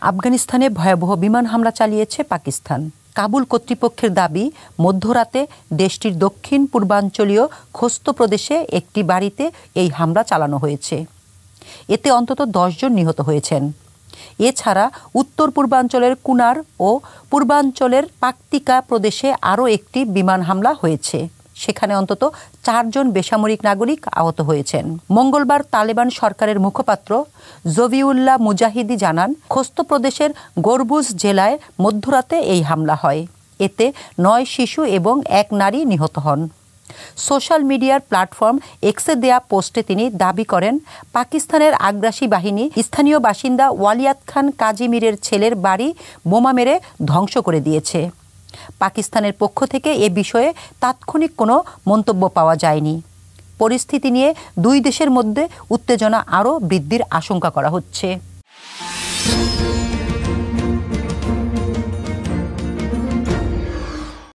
আফগানিস্তানে ভয়াবহ বিমান হামলা চালিয়েছে পাকিস্তান। কাবুল কর্তৃপক্ষের দাবি, মধ্যরাতে দেশটির দক্ষিণ পূর্বাঞ্চলীয় খোস্ত প্রদেশে একটি বাড়িতে এই হামলা চালানো হয়েছে। এতে অন্তত 10 জন নিহত হয়েছেন। এছাড়া উত্তর পূর্বাঞ্চলের কুনার ও পূর্বাঞ্চলের পাকতিকা প্রদেশে আরও একটি বিমান হামলা হয়েছে। সেখানে অন্তত 4 জন বেসামরিক নাগরিক আহত হয়েছেন। মঙ্গলবার তালেবান সরকারের মুখপাত্র জবিউল্লাহ মুজাহিদি জানান, খোস্ত প্রদেশের গরবুজ জেলায় মধ্যরাতে এই হামলা হয়। এতে 9 শিশু এবং 1 নারী নিহত হন। সোশ্যাল মিডিয়ার প্ল্যাটফর্ম এক্সে দেয়া পোস্টে তিনি দাবি করেন, পাকিস্তানের আগ্রাসী বাহিনী স্থানীয় বাসিন্দা ওয়ালিয়াত খান কাজিমিরের ছেলের বাড়ি বোমা মেরে ধ্বংস করে দিয়েছে। পাকিস্তানের পক্ষ থেকে এ বিষয়ে তাৎক্ষণিক কোনো মন্তব্য পাওয়া যায়নি। পরিস্থিতি নিয়ে দুই দেশের মধ্যে উত্তেজনা আরও বৃদ্ধির আশঙ্কা করা হচ্ছে।